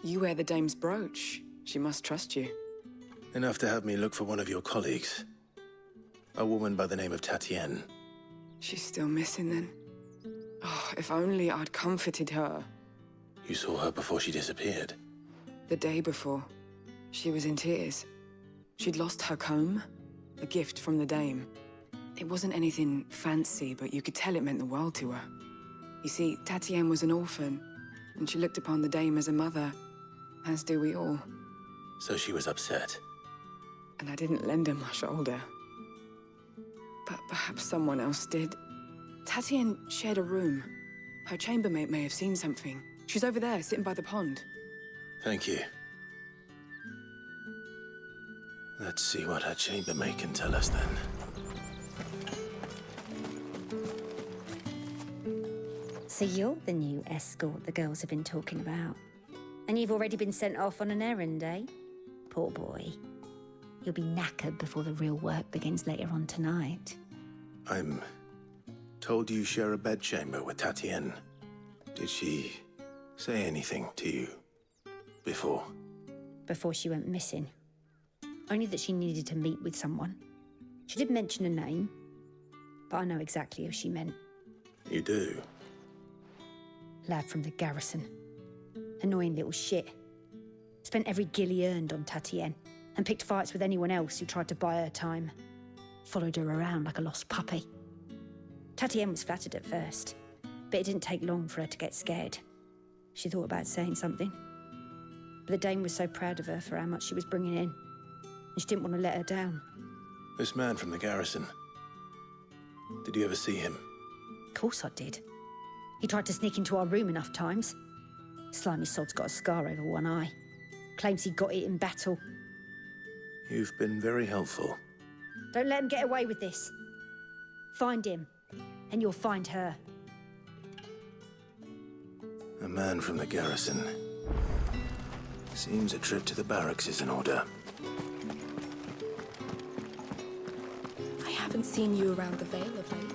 You wear the dame's brooch. She must trust you. Enough to have me look for one of your colleagues. A woman by the name of Tatienne. She's still missing then. Oh, if only I'd comforted her. You saw her before she disappeared? The day before. She was in tears. She'd lost her comb, a gift from the dame. It wasn't anything fancy, but you could tell it meant the world to her. You see, Tatienne was an orphan, and she looked upon the dame as a mother, as do we all. So she was upset. And I didn't lend her my shoulder. But perhaps someone else did. Tatienne shared a room. Her chambermaid may have seen something. She's over there, sitting by the pond. Thank you. Let's see what her chambermaid can tell us then. So you're the new escort the girls have been talking about. And you've already been sent off on an errand, eh? Poor boy. You'll be knackered before the real work begins later on tonight. I'm told you share a bedchamber with Tatienne. Did she say anything to you before? Before she went missing. Only that she needed to meet with someone. She did mention a name, but I know exactly who she meant. You do? Lad from the garrison. Annoying little shit. Spent every guil he earned on Tatienne, and picked fights with anyone else who tried to buy her time. Followed her around like a lost puppy. Tatienne was flattered at first, but it didn't take long for her to get scared. She thought about saying something. But the dame was so proud of her for how much she was bringing in, and she didn't want to let her down. This man from the garrison. Did you ever see him? Of course I did. He tried to sneak into our room enough times. Slimy sod's got a scar over one eye. Claims he got it in battle. You've been very helpful. Don't let him get away with this. Find him, and you'll find her. A man from the garrison. Seems a trip to the barracks is in order. I haven't seen you around the Vale of late.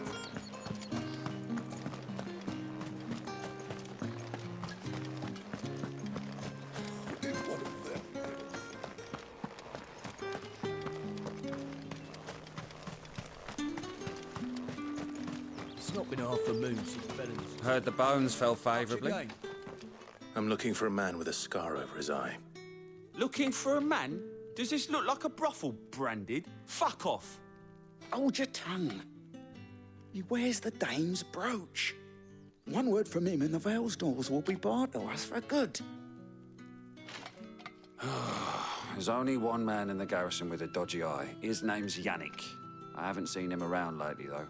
It's not been half a moon since Belen's. Heard the bones fell favourably. I'm looking for a man with a scar over his eye. Looking for a man? Does this look like a brothel branded? Fuck off. Hold your tongue. He wears the dame's brooch. One word from him and the Vale's doors will be barred to us for good. There's only one man in the garrison with a dodgy eye. His name's Yannick. I haven't seen him around lately, though.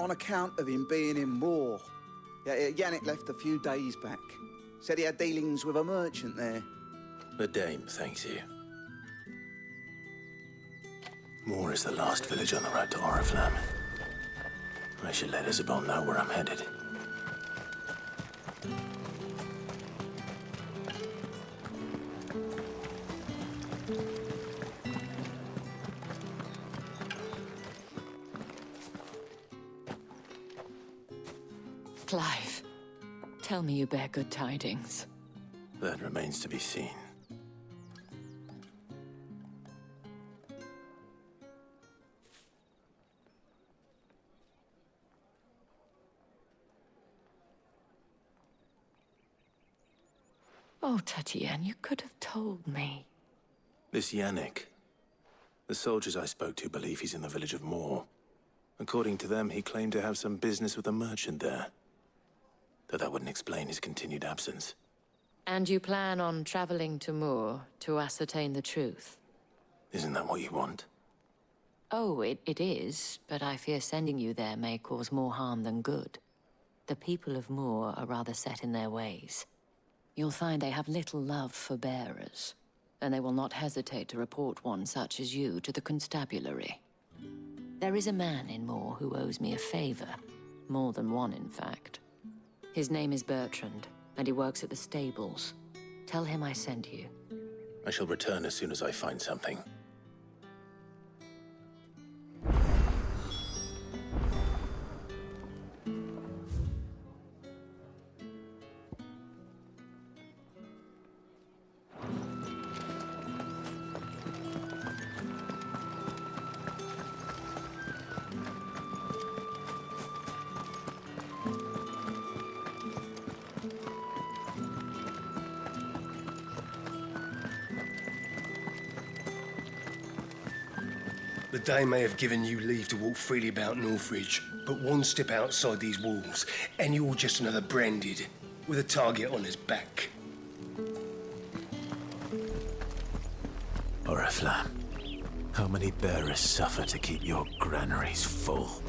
On account of him being in war. Yeah, Yannick left a few days back. Said he had dealings with a merchant there. The dame thanks you. Moor is the last village on the road to Oriflamme. I should let Isabel know where I'm headed. Clive, tell me you bear good tidings. That remains to be seen. Oh, Tatienne, you could have told me. This Yannick. The soldiers I spoke to believe he's in the village of Moor. According to them, he claimed to have some business with a merchant there. Though that wouldn't explain his continued absence. And you plan on traveling to Moor to ascertain the truth? Isn't that what you want? Oh, it is, but I fear sending you there may cause more harm than good. The people of Moor are rather set in their ways. You'll find they have little love for bearers, and they will not hesitate to report one such as you to the constabulary. There is a man in Moor who owes me a favor. More than one, in fact. His name is Bertrand, and he works at the stables. Tell him I sent you. I shall return as soon as I find something. The Dame may have given you leave to walk freely about Northridge, but one step outside these walls, and you're just another branded, with a target on his back. Oriflamme, how many bearers suffer to keep your granaries full?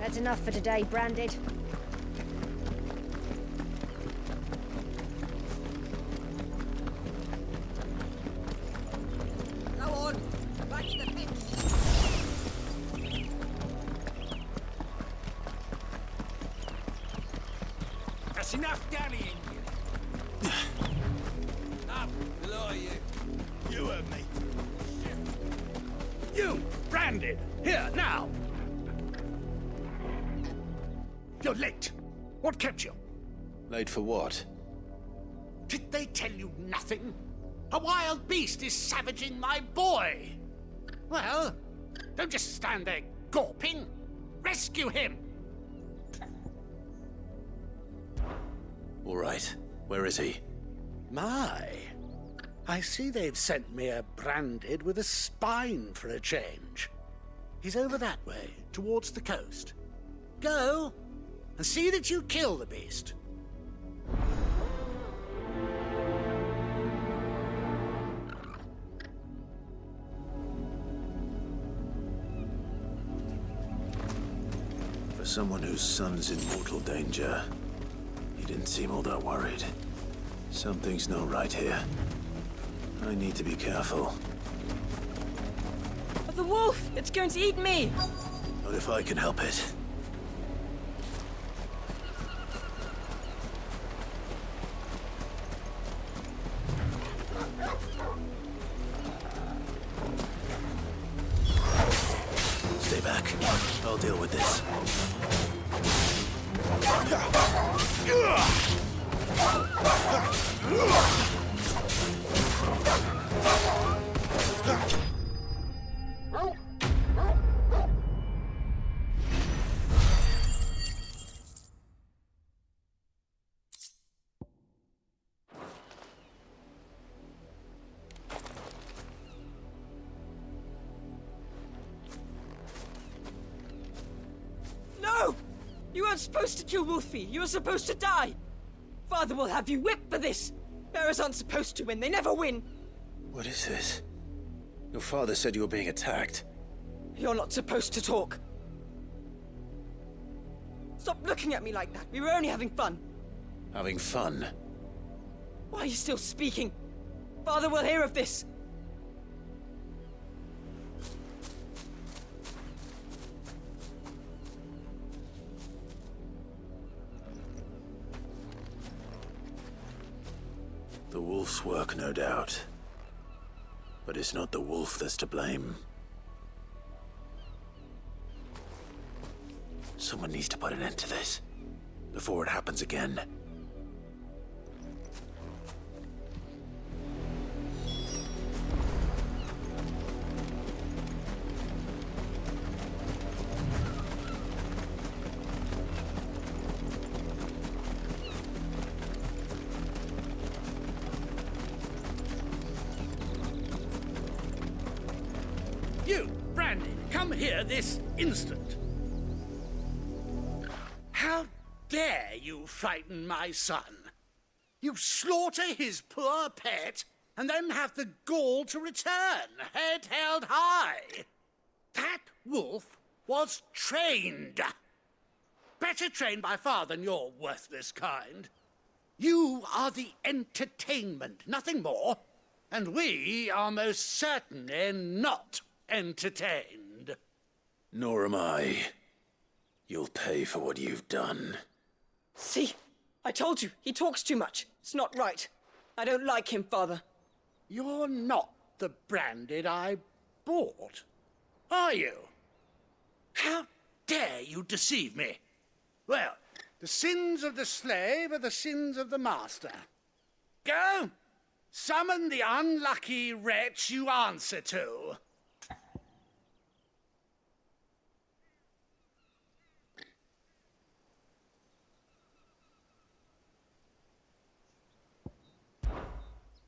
That's enough for today, Branded. Go on. Back to the pit. That's enough dallying. Up, below you. You heard me. You, Branded. Here, now. You're late. What kept you? Late for what? Did they tell you nothing? A wild beast is savaging my boy. Well, don't just stand there gawping. Rescue him. All right. Where is he? My. I see they've sent me a Branded with a spine for a change. He's over that way, towards the coast. Go, and see that you kill the beast. For someone whose son's in mortal danger, he didn't seem all that worried. Something's not right here. I need to be careful. The wolf! It's going to eat me! Not if I can help it. Stay back. I'll deal with this. No! You weren't supposed to kill Wolfie. You were supposed to die. Father will have you whipped for this. Bearers aren't supposed to win. They never win. What is this? Your father said you were being attacked. You're not supposed to talk. Stop looking at me like that. We were only having fun. Having fun? Why are you still speaking? Father will hear of this. The wolf's work, no doubt. But it's not the wolf that's to blame. Someone needs to put an end to this, before it happens again. You, Branded, come here this instant. How dare you frighten my son? You slaughter his poor pet, and then have the gall to return, head held high. That wolf was trained. Better trained by far than your worthless kind. You are the entertainment, nothing more. And we are most certainly not entertained. Nor am I. You'll pay for what you've done. See? I told you. He talks too much. It's not right. I don't like him, Father. You're not the Branded I bought, are you? How dare you deceive me? Well, the sins of the slave are the sins of the master. Go, summon the unlucky wretch you answer to.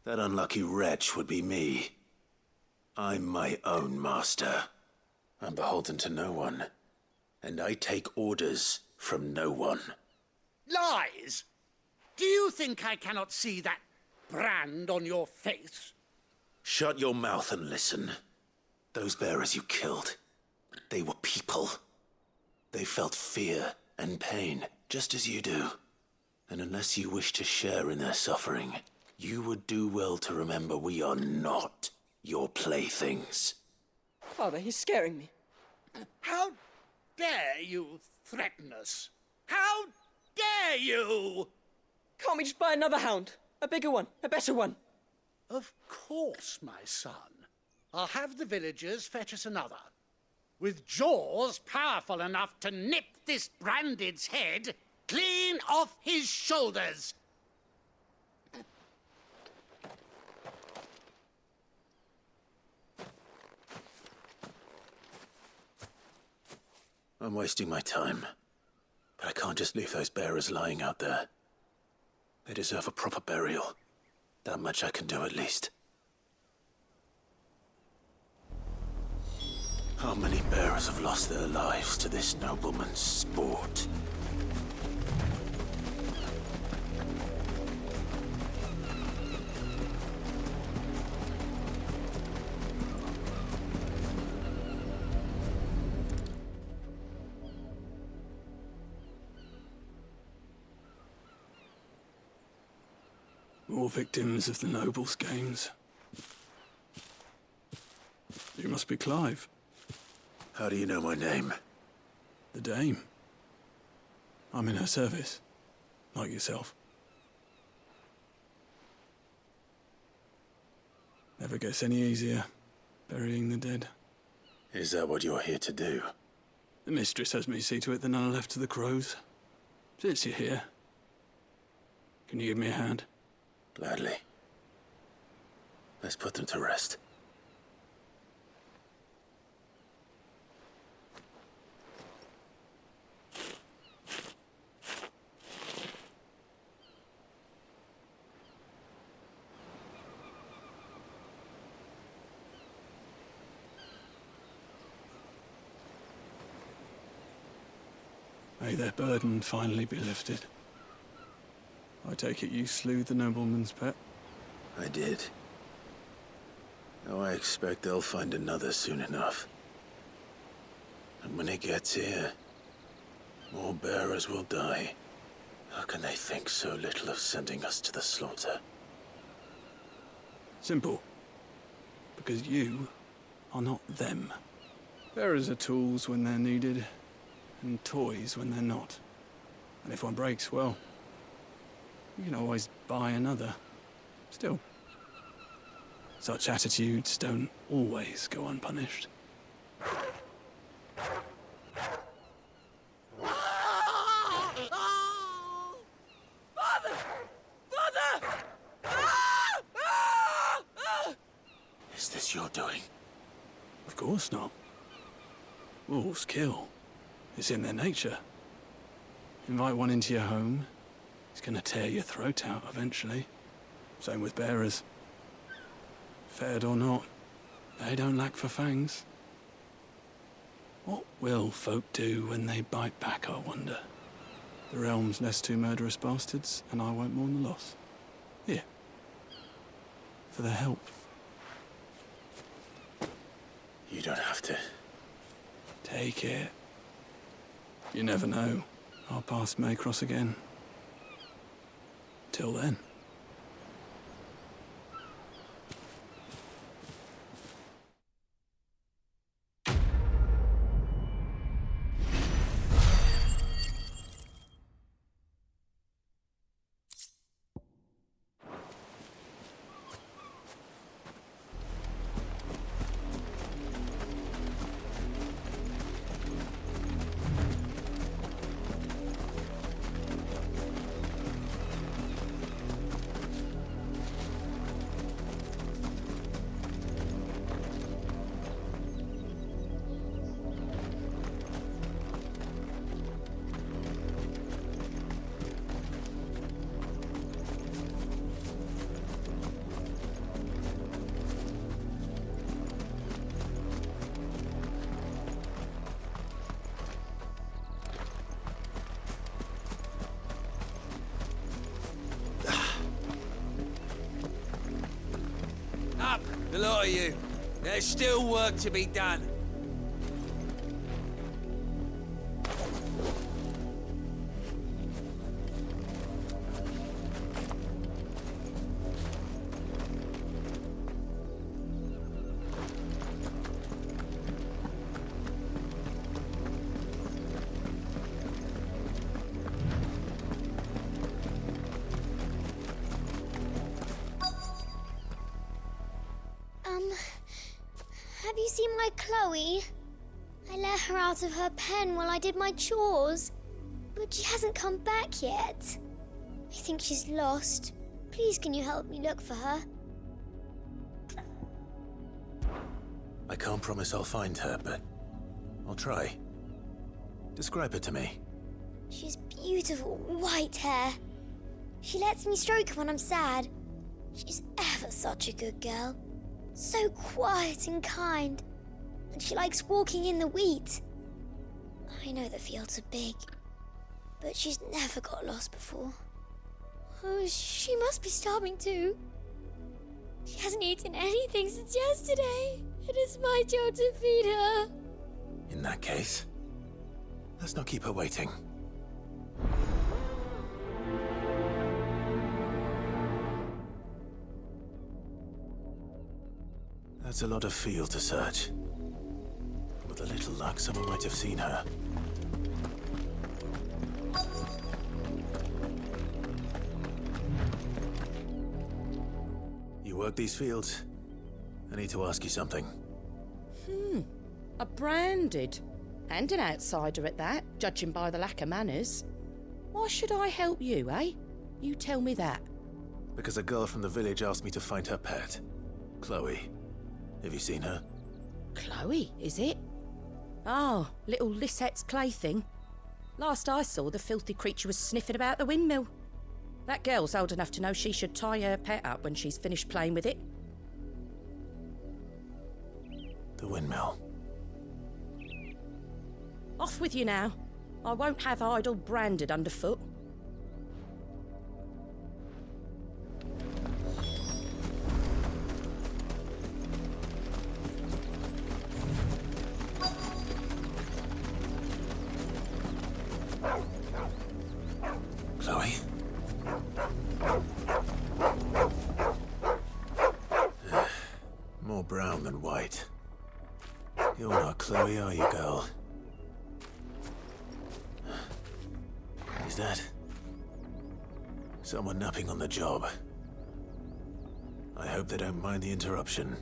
That unlucky wretch would be me. I'm my own master. I'm beholden to no one. And I take orders from no one. Lies! Do you think I cannot see that brand on your face? Shut your mouth and listen. Those bearers you killed, they were people. They felt fear and pain, just as you do. And unless you wish to share in their suffering, you would do well to remember we are not your playthings. Father, he's scaring me. How dare you threaten us? How dare you? Can't we just buy another hound? A bigger one, a better one. Of course, my son. I'll have the villagers fetch us another. With jaws powerful enough to nip this Branded's head clean off his shoulders. I'm wasting my time. But I can't just leave those bearers lying out there. They deserve a proper burial. That much I can do at least. How many bearers have lost their lives to this nobleman's sport? More victims of the nobles' games. You must be Clive. How do you know my name? The Dame. I'm in her service, like yourself. Never gets any easier, burying the dead. Is that what you're here to do? The mistress has me see to it that none are left to the crows. Since you're here, can you give me a hand? Gladly. Let's put them to rest. May their burden finally be lifted. I take it you slew the nobleman's pet? I did. Now I expect they'll find another soon enough. And when it gets here, more bearers will die. How can they think so little of sending us to the slaughter? Simple. Because you are not them. Bearers are tools when they're needed, and toys when they're not. And if one breaks, well, you can always buy another. Still, such attitudes don't always go unpunished. Father! Father! Is this your doing? Of course not. Wolves kill. It's in their nature. Invite one into your home, he's gonna tear your throat out eventually. Same with bearers. Fed or not, they don't lack for fangs. What will folk do when they bite back, I wonder? The realm's less two murderous bastards, and I won't mourn the loss. Here. For their help. You don't have to. Take it. You never know. Our paths may cross again. Till then. lot of you. There's still work to be done. Have you seen my Chloe? I let her out of her pen while I did my chores, but she hasn't come back yet. I think she's lost. Please, can you help me look for her? I can't promise I'll find her, but I'll try. Describe her to me. She has beautiful white hair. She lets me stroke her when I'm sad. She's ever such a good girl. So quiet and kind. And she likes walking in the wheat. I know the fields are big, but she's never got lost before. Oh, she must be starving too. She hasn't eaten anything since yesterday. It is my job to feed her. In that case, let's not keep her waiting. That's a lot of field to search. With a little luck, someone might have seen her. You work these fields? I need to ask you something. A branded. And an outsider at that, judging by the lack of manners. Why should I help you, eh? You tell me that. Because a girl from the village asked me to find her pet, Chloe. Have you seen her? Chloe, is it? Oh, little Lisette's plaything. Last I saw, the filthy creature was sniffing about the windmill. That girl's old enough to know she should tie her pet up when she's finished playing with it. The windmill. Off with you now. I won't have idle branded underfoot. Chloe? More brown than white. You're not Chloe, are you, girl? Is that someone napping on the job? I hope they don't mind the interruption.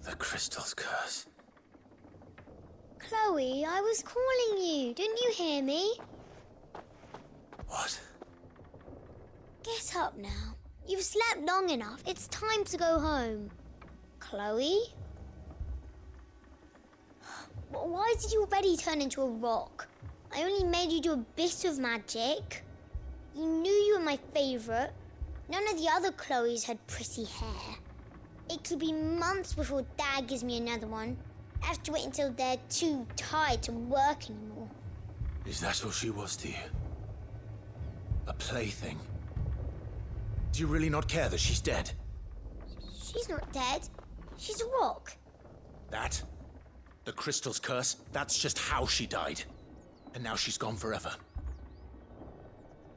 The Crystal's curse. Chloe, I was calling you. Didn't you hear me? What? Get up now. You've slept long enough. It's time to go home. Chloe? Why did you already turn into a rock? I only made you do a bit of magic. You knew you were my favourite. None of the other Chloes had pretty hair. It could be months before Dad gives me another one. I have to wait until they're too tired to work anymore. Is that all she was to you? A plaything? Do you really not care that she's dead? She's not dead. She's a rock. That? The Crystal's curse? That's just how she died. And now she's gone forever.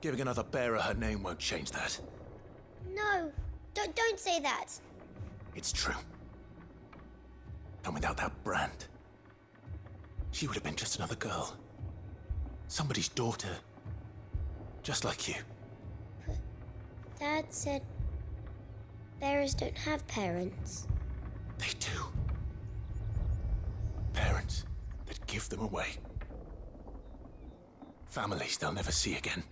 Giving another bearer her name won't change that. No, don't say that. It's true. And without that brand, she would have been just another girl. Somebody's daughter. Just like you. But Dad said bearers don't have parents. They do. Parents that give them away. Families they'll never see again.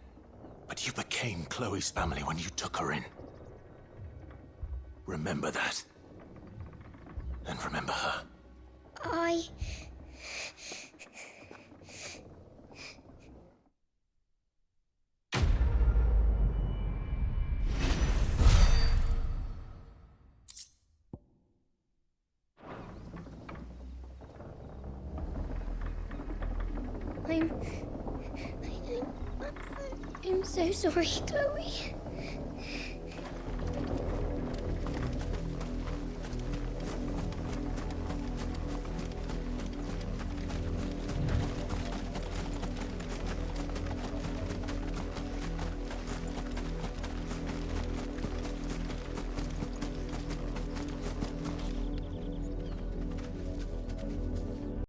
But you became Chloe's family when you took her in. Remember that. And remember her. I'm so sorry, Chloe.